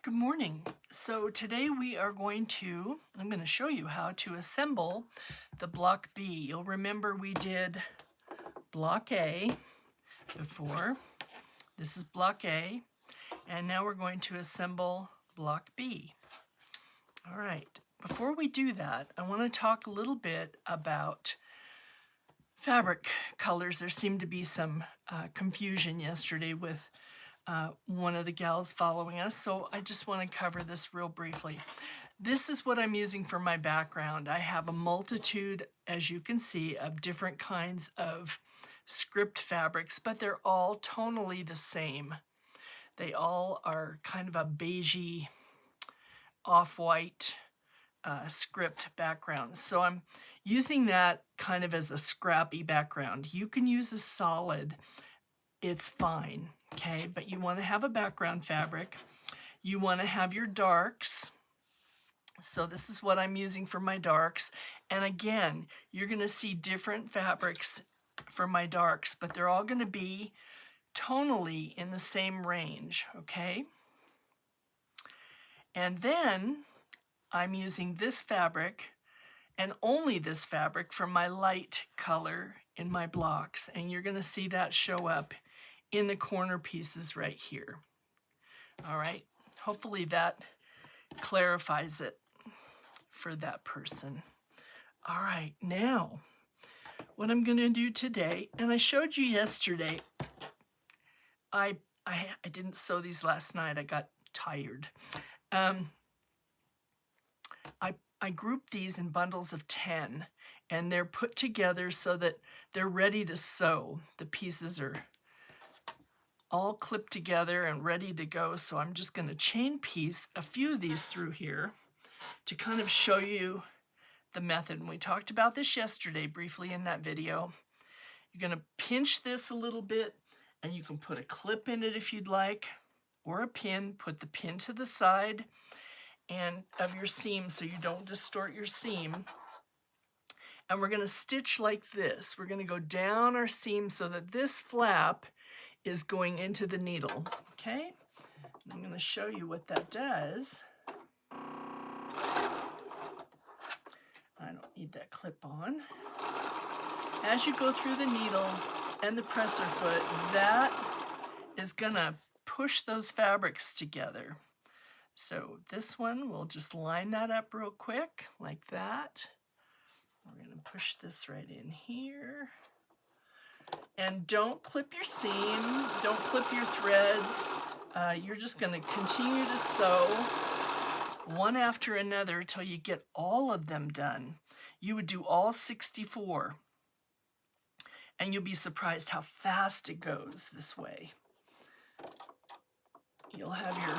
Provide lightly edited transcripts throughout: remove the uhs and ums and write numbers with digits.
Good morning. So today I'm going to show you how to assemble the block B. You'll remember we did block A before. This is block A, and now we're going to assemble block B. All right, before we do that, I want to talk a little bit about fabric colors. There seemed to be some confusion yesterday with one of the gals following us, so I just want to cover this real briefly. This is what I'm using for my background. I have a multitude, as you can see, of different kinds of script fabrics, but they're all tonally the same. They all are kind of a beigey, off-white script background. So I'm using that kind of as a scrappy background. You can use a solid, it's fine, okay? But you want to have a background fabric. You want to have your darks. So this is what I'm using for my darks. And again, you're going to see different fabrics for my darks, but they're all going to be tonally in the same range, okay? And then I'm using this fabric and only this fabric for my light color in my blocks. And you're going to see that show up in the corner pieces right here. All right, hopefully that clarifies it for that person. All right, now what I'm going to do today, and I showed you yesterday, I didn't sew these last night. I got tired. I grouped these in bundles of 10, and they're put together so that they're ready to sew. The pieces are all clipped together and ready to go. So I'm just going to chain piece a few of these through here to kind of show you the method. And we talked about this yesterday briefly in that video. You're going to pinch this a little bit, and you can put a clip in it if you'd like, or a pin. Put the pin to the side and of your seam so you don't distort your seam. And we're going to stitch like this. We're going to go down our seam so that this flap is going into the needle, okay? And I'm going to show you what that does. I don't need that clip on. As you go through the needle and the presser foot, that is going to push those fabrics together. So this one, we'll just line that up real quick, like that. We're going to push this right in here. And don't clip your seam, don't clip your threads. You're just going to continue to sew one after another till you get all of them done. You would do all 64, and you'll be surprised how fast it goes this way. You'll have your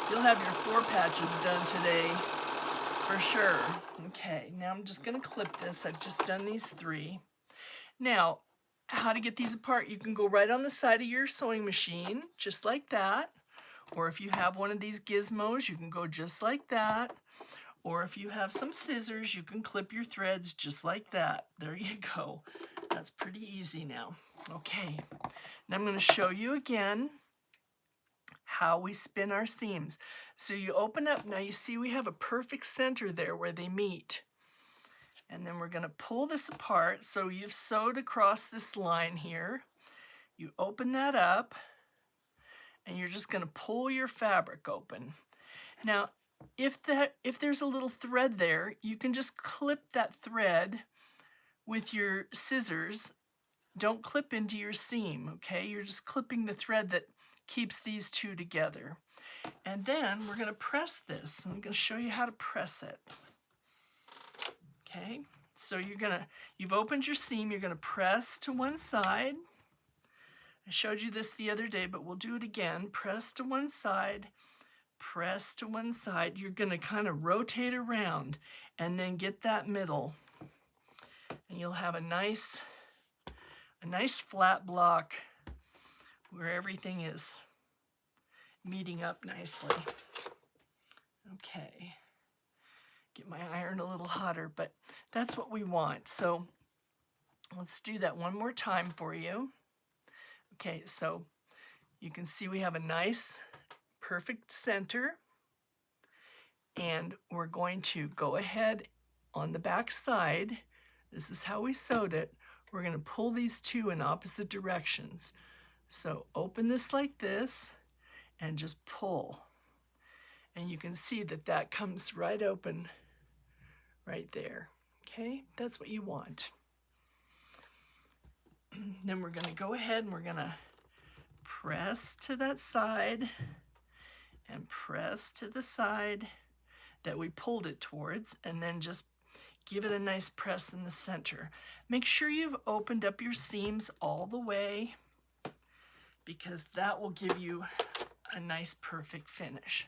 4 patches done today for sure. Okay, now I'm just going to clip this. I've just done these 3. Now, how to get these apart, you can go right on the side of your sewing machine, just like that. Or if you have one of these gizmos, you can go just like that. Or if you have some scissors, you can clip your threads just like that. There you go. That's pretty easy now. Okay, now I'm going to show you again how we spin our seams. So you open up, now you see we have a perfect center there where they meet. And then we're going to pull this apart. So you've sewed across this line here. You open that up, and you're just going to pull your fabric open. Now, if there's a little thread there, you can just clip that thread with your scissors. Don't clip into your seam, okay? You're just clipping the thread that keeps these two together. And then we're going to press this. I'm going to show you how to press it. Okay, so you've opened your seam, you're going to press to one side. I showed you this the other day, but we'll do it again. Press to one side, press to one side. You're going to kind of rotate around and then get that middle. And you'll have a nice flat block where everything is meeting up nicely. Okay. Get my iron a little hotter, but that's what we want. So let's do that one more time for you. Okay, so you can see we have a nice perfect center, and we're going to go ahead on the back side. This is how we sewed it. We're going to pull these two in opposite directions. So open this like this and just pull. And you can see that that comes right open right there. Okay, that's what you want. Then we're going to go ahead and we're going to press to that side and press to the side that we pulled it towards, and then just give it a nice press in the center. Make sure you've opened up your seams all the way, because that will give you a nice perfect finish.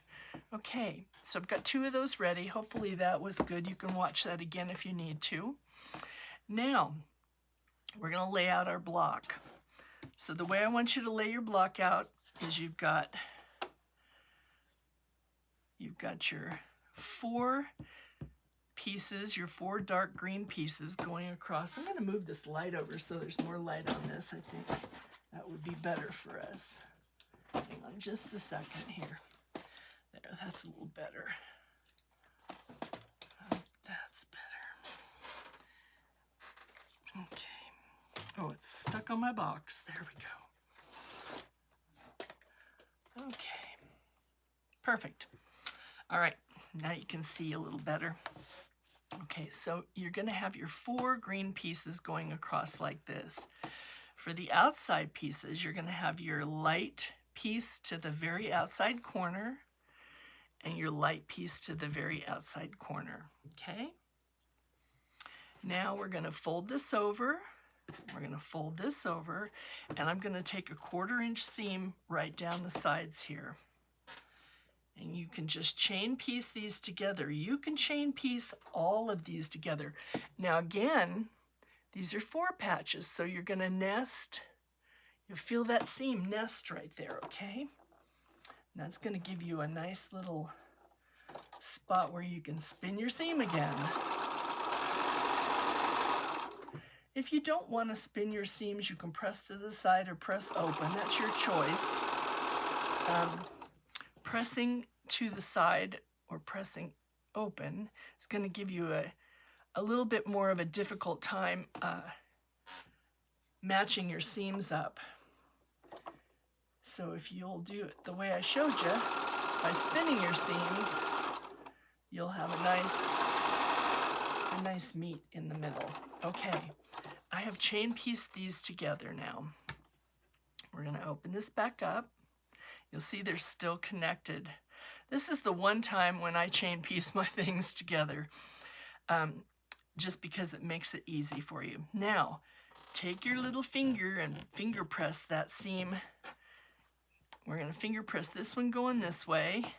Okay, so I've got 2 of those ready. Hopefully that was good. You can watch that again if you need to. Now, we're going to lay out our block. So the way I want you to lay your block out is you've got your 4 pieces, your 4 dark green pieces going across. I'm going to move this light over so there's more light on this. I think that would be better for us. Hang on just a second here. There, that's a little better. That's better. Okay. Oh, it's stuck on my box. There we go. Okay. Perfect. All right, now you can see a little better. Okay, so you're going to have your 4 green pieces going across like this. For the outside pieces, you're going to have your light piece to the very outside corner and your light piece to the very outside corner, okay? Now we're going to fold this over. We're going to fold this over, and I'm going to take a 1/4 inch seam right down the sides here. And you can just chain piece these together. You can chain piece all of these together. Now again, these are 4 patches, so you're going to nest. You'll feel that seam nest right there, okay? And that's going to give you a nice little spot where you can spin your seam again. If you don't want to spin your seams, you can press to the side or press open. That's your choice. Pressing to the side or pressing open is going to give you a little bit more of a difficult time matching your seams up. So if you'll do it the way I showed you, by spinning your seams, you'll have a nice meet in the middle. Okay, I have chain pieced these together now. We're going to open this back up. You'll see they're still connected. This is the one time when I chain piece my things together, just because it makes it easy for you. Now, take your little finger and finger press that seam. We're going to finger press this one going this way,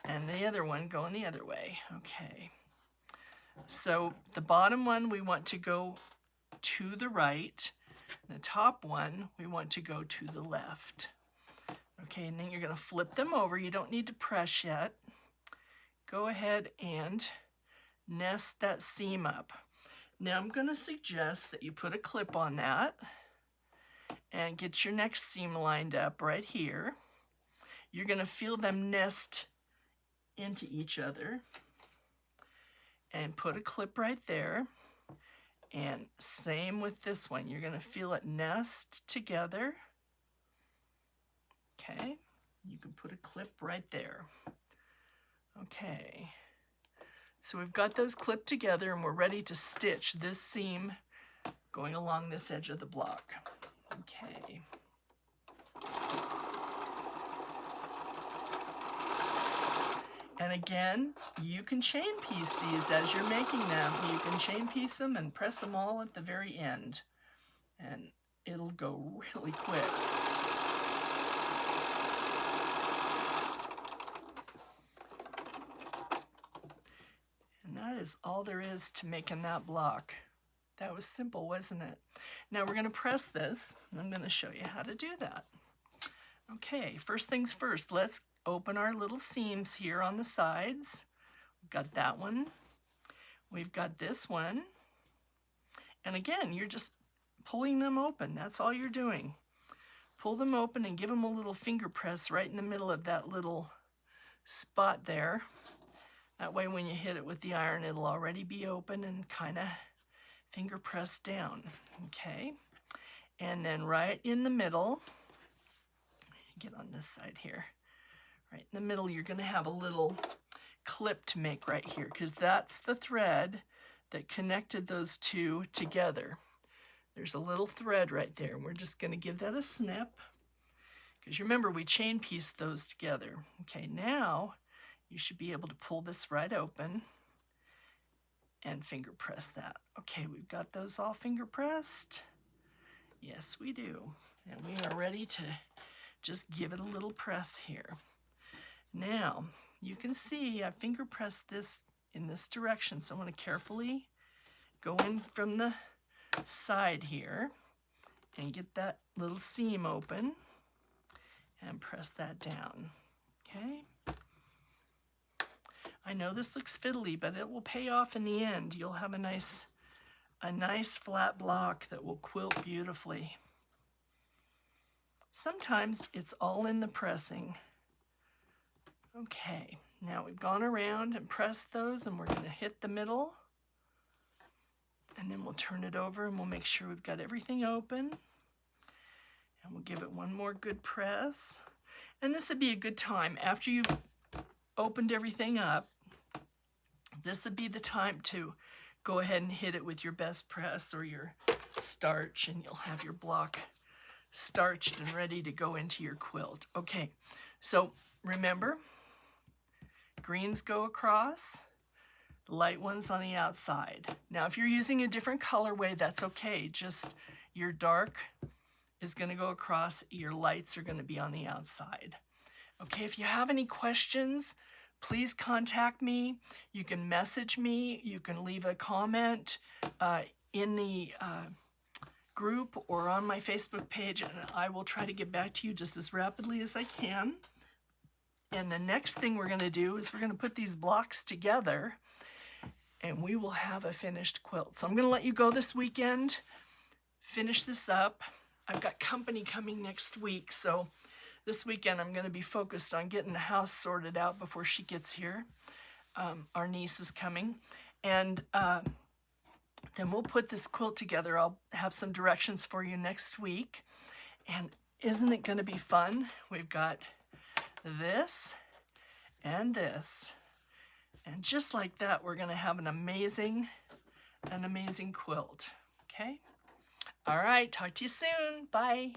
and the other one going the other way. Okay. So the bottom one we want to go to the right. The top one we want to go to the left. Okay, and then you're going to flip them over. You don't need to press yet. Go ahead and nest that seam up. Now I'm going to suggest that you put a clip on that and get your next seam lined up right here. You're going to feel them nest into each other and put a clip right there. And same with this one. You're going to feel it nest together. Okay, you can put a clip right there. Okay, so we've got those clipped together and we're ready to stitch this seam going along this edge of the block. Okay. And again, you can chain piece these as you're making them. You can chain piece them and press them all at the very end. And it'll go really quick. And that is all there is to making that block. That was simple, wasn't it? Now we're going to press this, and I'm going to show you how to do that. Okay, first things first, let's open our little seams here on the sides. We've got that one. We've got this one. And again, you're just pulling them open. That's all you're doing. pull them open and give them a little finger press right in the middle of that little spot there. That way when you hit it with the iron, it'll already be open and kind of finger pressed down. Okay, and then right in the middle, get on this side here, right in the middle, you're going to have a little clip to make right here, because that's the thread that connected those two together. There's a little thread right there, and we're just going to give that a snip, because you remember we chain pieced those together. Okay, now you should be able to pull this right open and finger press that. Okay, we've got those all finger pressed. Yes, we do. And we are ready to just give it a little press here. Now, you can see I finger pressed this in this direction, so I want to carefully go in from the side here and get that little seam open and press that down. Okay? I know this looks fiddly, but it will pay off in the end. You'll have a nice flat block that will quilt beautifully. Sometimes it's all in the pressing. Okay, now we've gone around and pressed those, and we're going to hit the middle, and then we'll turn it over and we'll make sure we've got everything open, and we'll give it one more good press. And this would be a good time after you've opened everything up. This would be the time to go ahead and hit it with your best press or your starch, and you'll have your block starched and ready to go into your quilt. Okay, so remember, greens go across, the light ones on the outside. Now, if you're using a different colorway, that's okay. Just your dark is going to go across, your lights are going to be on the outside. Okay, if you have any questions, please contact me. You can message me. You can leave a comment in the group or on my Facebook page, and I will try to get back to you just as rapidly as I can. And the next thing we're going to do is we're going to put these blocks together, and we will have a finished quilt. So I'm going to let you go this weekend, finish this up. I've got company coming next week, so this weekend I'm going to be focused on getting the house sorted out before she gets here. Our niece is coming, and then we'll put this quilt together. I'll have some directions for you next week, and isn't it going to be fun? We've got this and this, and just like that, we're going to have an amazing quilt. Okay? All right, talk to you soon. Bye.